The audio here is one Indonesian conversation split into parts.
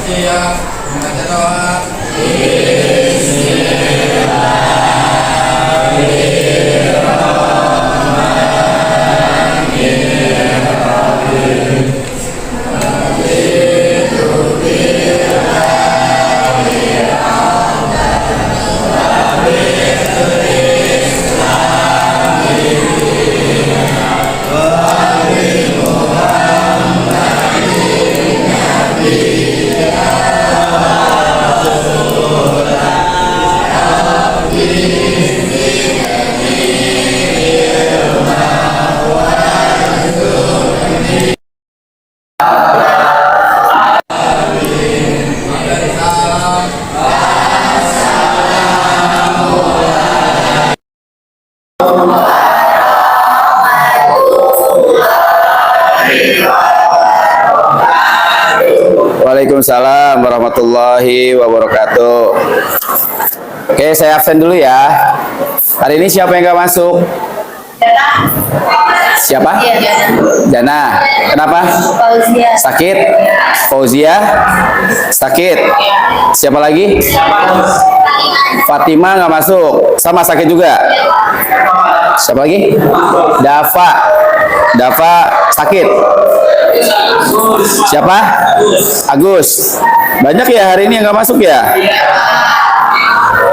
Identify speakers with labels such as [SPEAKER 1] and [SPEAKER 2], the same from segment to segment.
[SPEAKER 1] Siap, membaca doa.
[SPEAKER 2] Waalaikumsalam warahmatullahi wabarakatuh. Oke, saya absen dulu ya. Hari ini siapa yang nggak masuk? Siapa? Jana. Kenapa?
[SPEAKER 3] Fauzia.
[SPEAKER 2] Sakit? Fauzia? Sakit? Siapa lagi? Fatima nggak masuk. Sama sakit juga. Siapa lagi? Dava. Dava sakit. Siapa? Agus. Banyak ya hari ini yang nggak masuk ya?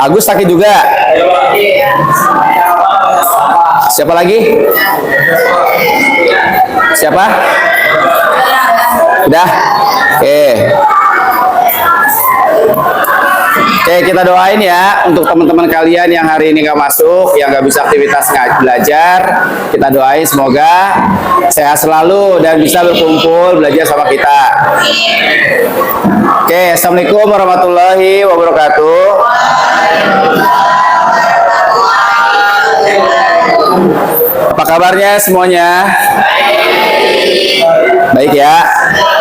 [SPEAKER 2] Agus sakit juga. Siapa lagi? Siapa? Udah? Oke. Oke, kita doain ya untuk teman-teman kalian yang hari ini nggak masuk, yang nggak bisa aktivitas belajar. Kita doain semoga sehat selalu dan bisa berkumpul belajar sama kita. Oke, assalamualaikum warahmatullahi wabarakatuh. Apa kabarnya semuanya? Baik ya,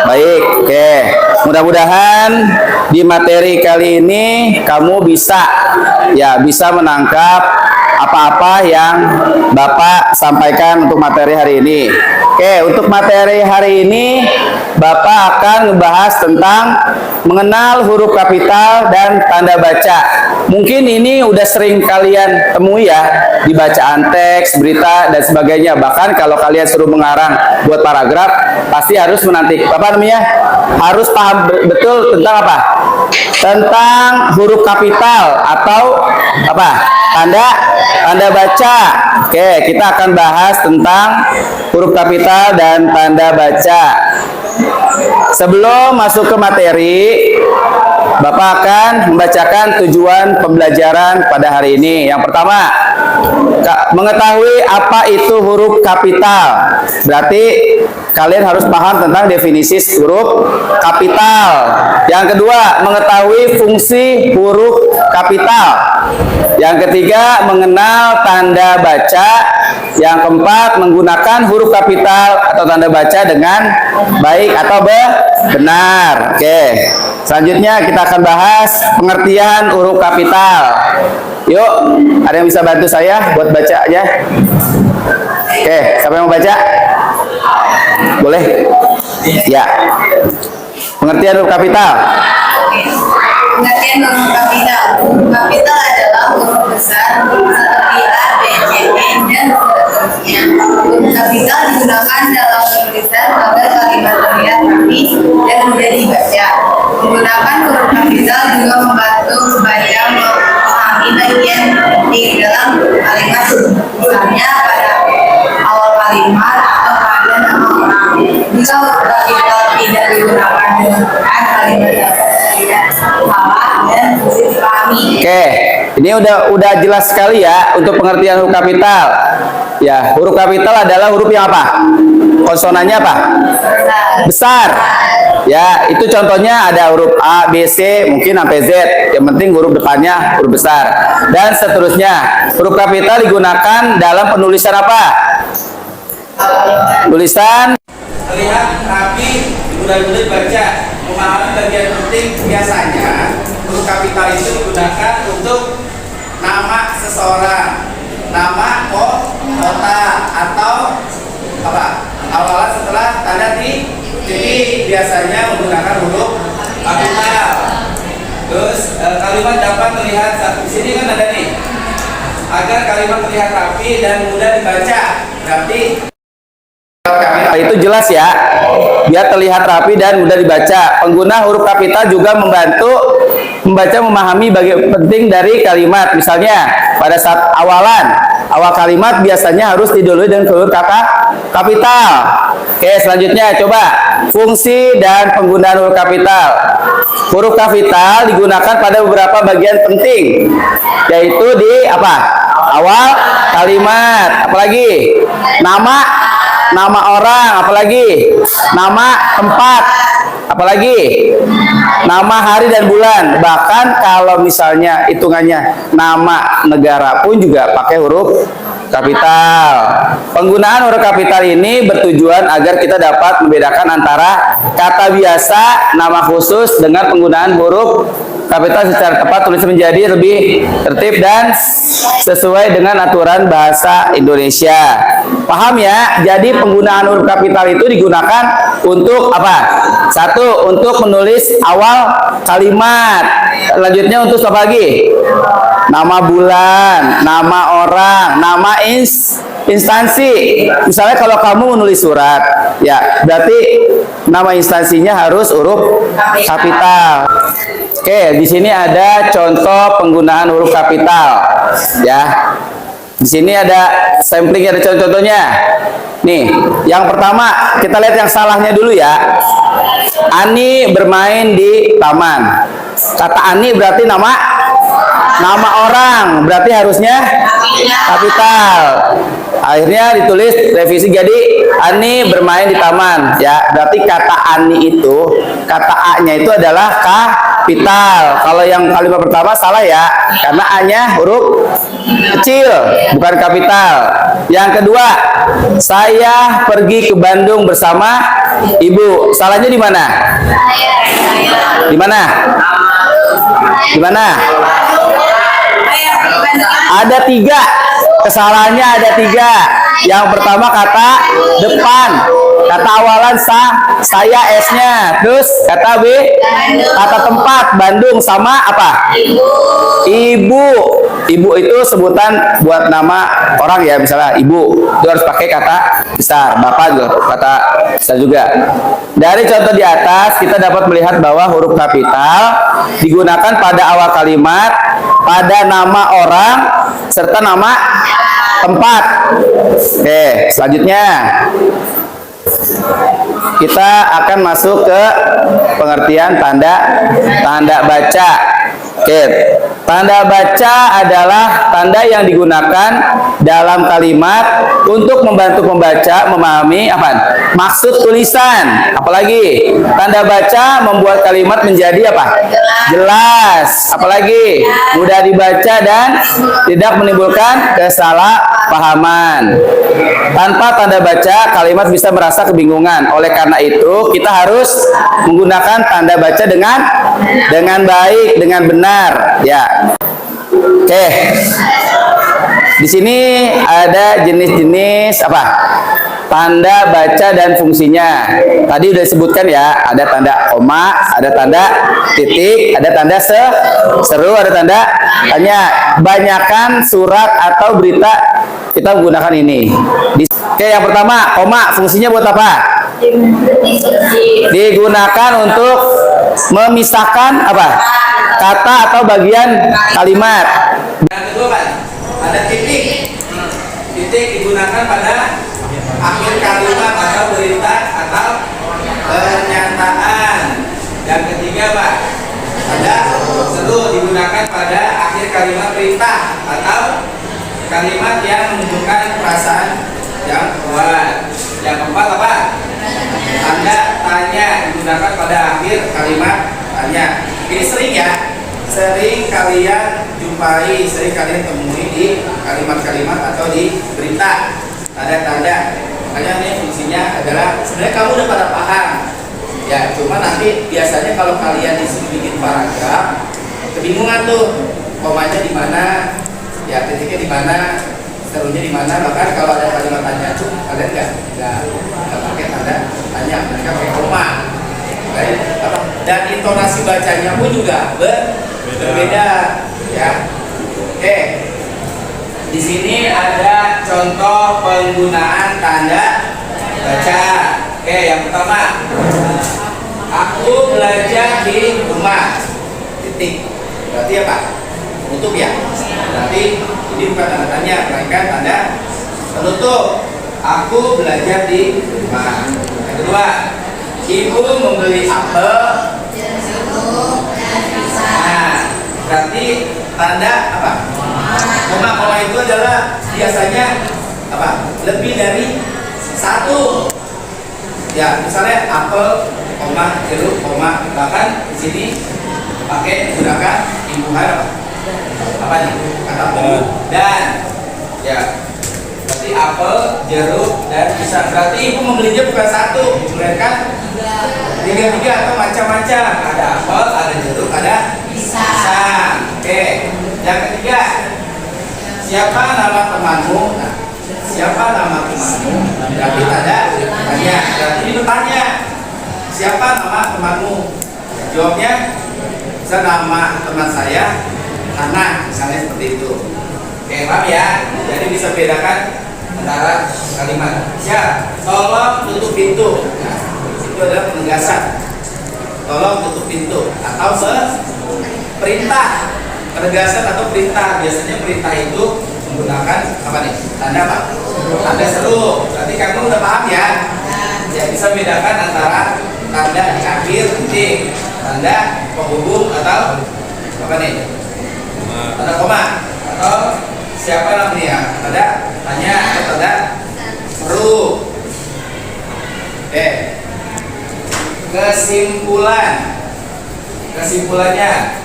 [SPEAKER 2] baik. Oke, mudah-mudahan di materi kali ini kamu bisa menangkap apa-apa yang Bapak sampaikan untuk materi hari ini. Oke, untuk materi hari ini Bapak akan membahas tentang mengenal huruf kapital dan tanda baca. Mungkin ini udah sering kalian temui ya di bacaan teks, berita dan sebagainya. Bahkan kalau kalian suruh mengarang buat paragraf, pasti harus menanti harus paham betul tentang apa? Tentang huruf kapital atau apa? Tanda baca. Oke, kita akan bahas tentang huruf kapital dan tanda baca. Sebelum masuk ke materi, Bapak akan membacakan tujuan pembelajaran pada hari ini. Yang pertama, mengetahui apa itu huruf kapital. Berarti kalian harus paham tentang definisi huruf kapital. Yang kedua, mengetahui fungsi huruf kapital. Yang ketiga, mengenal tanda baca. Yang keempat, menggunakan huruf kapital atau tanda baca dengan baik atau benar. Oke. Selanjutnya kita akan bahas pengertian huruf kapital. Yuk, ada yang bisa bantu saya buat baca aja? Oke, siapa yang mau baca? Boleh? Ya. Pengertian huruf kapital.
[SPEAKER 3] Pengertian huruf kapital. Huruf kapital adalah huruf besar seperti A, B, C, D, dan seterusnya. Huruf kapital digunakan dalam tulisan agar kalimat terlihat rapi dan mudah dibaca. Menggunakan huruf kapital juga membantu membaca memahami bagian di dalam kalimat, misalnya pada awal kalimat atau pada nama orang. Jika huruf kapital tidak digunakan dengan benar, kalimat tidak salah dan sulit dipahami.
[SPEAKER 2] Oke, ini udah jelas sekali ya untuk pengertian huruf kapital. Ya, huruf kapital adalah huruf yang apa? Konsonannya apa? Besar. Ya, itu contohnya ada huruf A, B, C, mungkin sampai Z. Yang penting huruf depannya huruf besar. Dan seterusnya. Huruf kapital digunakan dalam penulisan apa? Tulisan.
[SPEAKER 1] Terlihat rapi, mudah-mudahan baca, memahami bagian penting. Biasanya huruf kapital itu digunakan untuk nama seseorang, nama kota atau apa? Awalan setelah tanda titik. Jadi biasanya menggunakan huruf kapital. Terus kalimat dapat terlihat di sini kan ada nih. Agar kalimat terlihat rapi dan mudah dibaca. Berarti
[SPEAKER 2] itu jelas ya, biar terlihat rapi dan mudah dibaca. Pengguna huruf kapital juga membantu membaca, memahami bagian penting dari kalimat. Misalnya pada saat awal kalimat biasanya harus didahului dengan huruf kapital. Oke, selanjutnya coba fungsi dan penggunaan huruf kapital. Huruf kapital digunakan pada beberapa bagian penting, yaitu di apa? Awal kalimat, apalagi nama orang, apalagi nama tempat, apalagi nama hari dan bulan. Bahkan kalau misalnya hitungannya nama negara pun juga pakai huruf kapital. Penggunaan huruf kapital ini bertujuan agar kita dapat membedakan antara kata biasa, nama khusus dengan penggunaan huruf kapital secara tepat, tulis menjadi lebih tertib dan sesuai dengan aturan bahasa Indonesia. Paham ya? Jadi penggunaan huruf kapital itu digunakan untuk apa? Satu, untuk menulis awal kalimat. Selanjutnya untuk apa lagi? Nama bulan, nama orang, nama instansi. Misalnya kalau kamu menulis surat, ya berarti nama instansinya harus huruf kapital. Oke, di sini ada contoh penggunaan huruf kapital, ya. Di sini ada sampling, ada contoh-contohnya. Nih, yang pertama kita lihat yang salahnya dulu ya. Ani bermain di taman. Kata Ani berarti nama orang, berarti harusnya kapital. Akhirnya ditulis revisi jadi Ani bermain di taman, ya. Berarti kata Ani itu, kata A-nya itu adalah kapital. Kalau yang kalimat pertama salah ya, karena A-nya huruf kecil, bukan kapital. Yang kedua, saya pergi ke Bandung bersama ibu. Salahnya di mana? Di mana? Di mana? Ada 3. Kesalahannya ada 3. Yang pertama kata depan, kata awalan saya S-nya. Terus kata B, kata tempat Bandung sama apa? Ibu. Ibu itu sebutan buat nama orang ya, misalnya ibu itu harus pakai kata besar, bapak juga kata besar juga. Dari contoh di atas kita dapat melihat bahwa huruf kapital digunakan pada awal kalimat, pada nama orang serta nama tempat. Oke, selanjutnya kita akan masuk ke pengertian tanda baca. Oke, tanda baca adalah tanda yang digunakan dalam kalimat untuk membantu pembaca memahami apa maksud tulisan. Apalagi tanda baca membuat kalimat menjadi apa? Jelas. Apalagi mudah dibaca dan tidak menimbulkan kesalahpahaman. Tanpa tanda baca kalimat bisa merasa kebingungan. Oleh karena itu kita harus menggunakan tanda baca dengan baik, dengan benar, ya. Oke. Di sini ada jenis-jenis apa? Tanda baca dan fungsinya. Tadi udah disebutkan ya, ada tanda koma, ada tanda titik, ada tanda seru, ada tanda tanya. Banyakan surat atau berita kita menggunakan ini. Oke, yang pertama, koma fungsinya buat apa? Digunakan untuk memisahkan apa? Kata atau bagian kalimat.
[SPEAKER 1] Yang kedua Pak, ada titik. Titik digunakan pada akhir kalimat atau berita atau pernyataan. Yang ketiga Pak, ada seru digunakan pada akhir kalimat berita atau kalimat yang menunjukkan perasaan yang kuat. Yang keempat apa? Tanda tanya digunakan pada akhir kalimat tanya. Ini sering ya, sering kalian jumpai, sering kalian temui di kalimat-kalimat atau di berita. Tanda-tanda. Makanya ini fungsinya adalah sebenarnya kamu udah pada paham. Ya, cuma nanti biasanya kalau kalian disuruh bikin paragraf, kebingungan tuh, komanya di mana, ya titiknya di mana, serunya di mana. Bahkan kalau ada kalimat tanya tuh kalian nggak pakai tanda tanya, mereka pakai koma. Dan intonasi bacanya pun juga berbeda, ya. Oke. Di sini ada contoh penggunaan tanda baca. Oke, yang pertama, aku belajar di rumah. Titik. Berarti apa? Penutup ya. Berarti ini bukan tanda tanya, melainkan tanda penutup. Aku belajar di rumah. Yang kedua, ibu membeli apel. Nah, berarti tanda apa? Koma itu adalah biasanya apa? Lebih dari satu. Ya, misalnya apel, koma, jeruk, koma. Bahkan di sini pakai menggunakan imbuhan apa? Apa nih? Kata pembuh. Dan ya, berarti apel, jeruk, dan pisang. Berarti ibu membelinya bukan satu, melainkan tiga atau macam-macam. Ada apel, ada jeruk, ada pisang. Oke. Yang ketiga, siapa nama temanmu? Nah, siapa nama temanmu? Berarti tanda tanya. Berarti ini bertanya. Siapa nama temanmu? Jawabnya, nama teman saya Hana, misalnya seperti itu. Oke, paham ya? Jadi bisa bedakan antara kalimat. Ya, tolong tutup pintu. Nah, itu adalah penegasan. Tolong tutup pintu atau perintah. Penegasan atau perintah. Biasanya perintah itu menggunakan apa nih? Tanda apa? Tanda seru. Berarti kamu udah paham ya? Ya, bisa bedakan antara tanda di akhir titik, tanda penghubung atau apa nih? Tanda koma atau siapa namanya? Tanda tanya atau tanda seru. Kesimpulannya,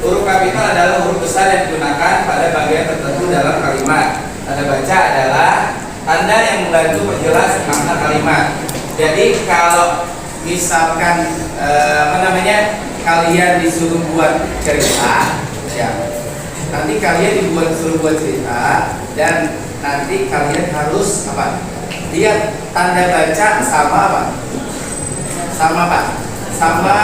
[SPEAKER 1] huruf kapital adalah huruf besar yang digunakan pada bagian tertentu dalam kalimat. Tanda baca adalah tanda yang membantu perjelas makna kalimat. Jadi kalau misalkan kalian disuruh buat cerita, ya, nanti kalian disuruh buat cerita dan nanti kalian harus apa? Lihat tanda baca sama apa? Sama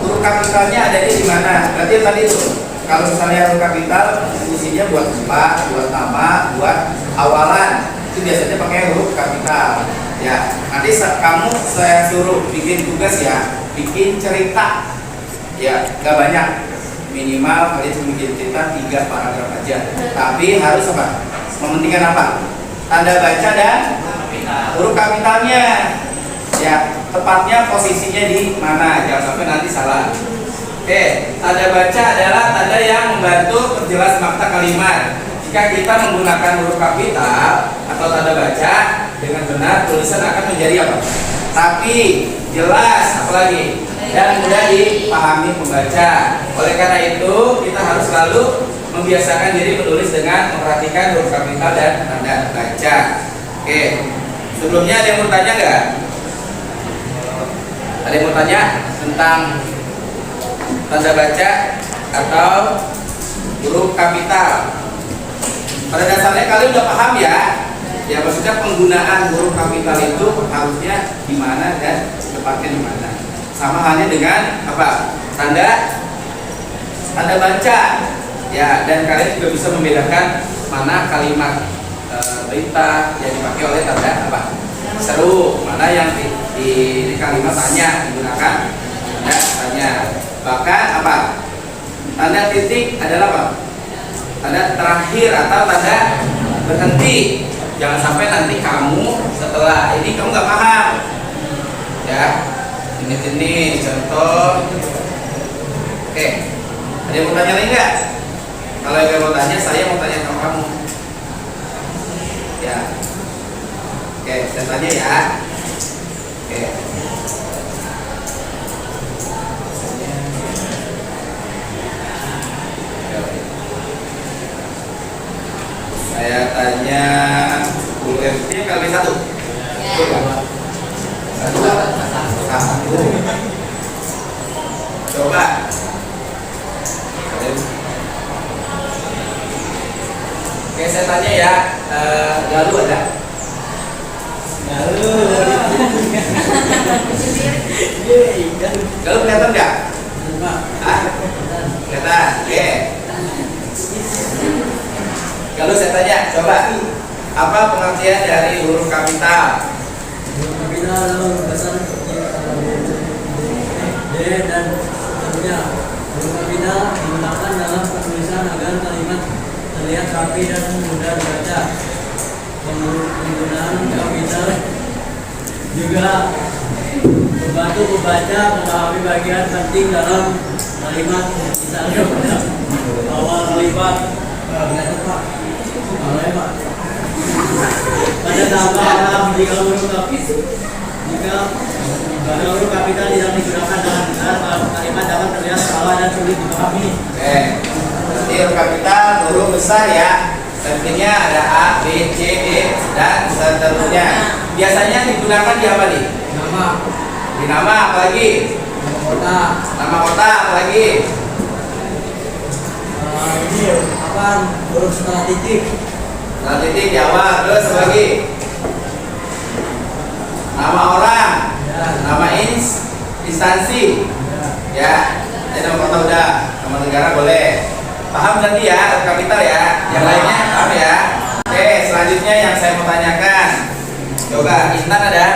[SPEAKER 1] huruf kapitalnya ada di mana? Berarti tadi itu. Kalau misalnya huruf kapital fungsinya buat tempat, buat nama, buat awalan, itu biasanya pakai huruf kapital. Ya, nanti kamu saya suruh bikin tugas ya, bikin cerita. Ya, gak banyak. Minimal kalian cuma bikin cerita 3 paragraf aja. Tapi harus apa? Mementingkan apa? Tanda baca dan huruf kapitalnya. Ya, tepatnya posisinya di mana? Jangan sampai nanti salah. Oke, tanda baca adalah tanda yang membantu perjelas makna kalimat. Jika kita menggunakan huruf kapital atau tanda baca dengan benar, tulisan akan menjadi apa? Tapi jelas, apalagi dan mudah dipahami pembaca. Oleh karena itu, kita harus selalu membiasakan diri menulis dengan memperhatikan huruf kapital dan tanda baca. Oke, sebelumnya ada yang mau tanya nggak? Ada yang mau tanya tentang tanda baca atau huruf kapital? Pada dasarnya kalian udah paham ya? Ya, maksudnya penggunaan huruf kapital itu harusnya di mana dan tepatnya di mana. Sama halnya dengan apa? Tanda baca. Ya, dan kalian juga bisa membedakan mana kalimat perintah yang dipakai oleh tanda apa? Seru, mana yang di kalimat tanya digunakan tanda tanya. Bahkan apa? Tanda titik adalah apa? Tanda terakhir atau tanda berhenti. Jangan sampai nanti kamu setelah ini kamu nggak paham. Ya, ini contoh. Oke, ada yang mau tanya lagi nggak? Kalau yang mau tanya, saya mau tanya sama kamu. Ya, oke, saya tanya ya. Oke. Saya tanya 10 RT kali 1. Satu. Coba. Oke, saya tanya ya. Galuh ada? Galuh kelihatan nggak? Apa pengertian dari huruf kapital?
[SPEAKER 4] Huruf kapital adalah huruf besar D dan seterusnya. Huruf kapital digunakan dalam penulisan agar kalimat terlihat rapi dan mudah dibaca. Penggunaan kapital juga membantu pembaca memahami bagian penting dalam kalimat, misalnya pada awal kalimat pada nama jika huruf kapital tidak digunakan dengan benar, kalimat dapat terlihat salah dan sulit dipahami.
[SPEAKER 1] Oke, berarti huruf kapital huruf besar ya. Tentunya ada A, B, C, D dan seterusnya. Biasanya digunakan di apa nih?
[SPEAKER 4] Nama,
[SPEAKER 1] Di nama apalagi?
[SPEAKER 4] kota,
[SPEAKER 1] Nama kota apalagi?
[SPEAKER 4] ini apa huruf setelah titik,
[SPEAKER 1] Setelah titik di awal, terus apa lagi? Nama orang,
[SPEAKER 4] ya,
[SPEAKER 1] nama instansi,
[SPEAKER 4] ya.
[SPEAKER 1] ya. Nama kota udah, nama negara boleh. Paham nanti ya, kapital ya. Yang lainnya paham ya. Oke, selanjutnya yang saya mau tanyakan. Coba, Intan ada?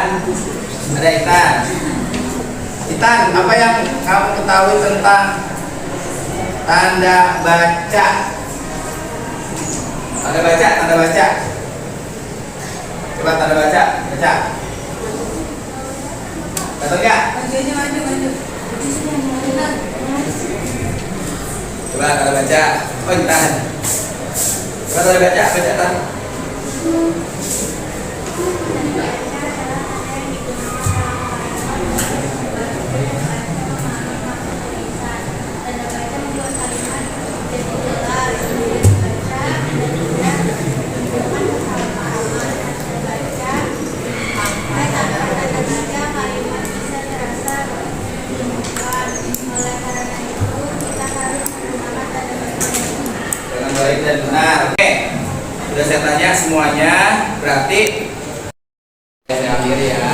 [SPEAKER 1] Ada Intan. Intan, apa yang kamu ketahui tentang tanda baca? Tanda baca, tanda baca. Coba tanda baca, baca. Betul nggak?
[SPEAKER 3] Maju.
[SPEAKER 1] Coba tanda baca. Oh, Intan. Coba tanda baca, baca Tan. Dengan baik dan benar. Oke, sudah saya tanya semuanya, berarti saya akhiri ya.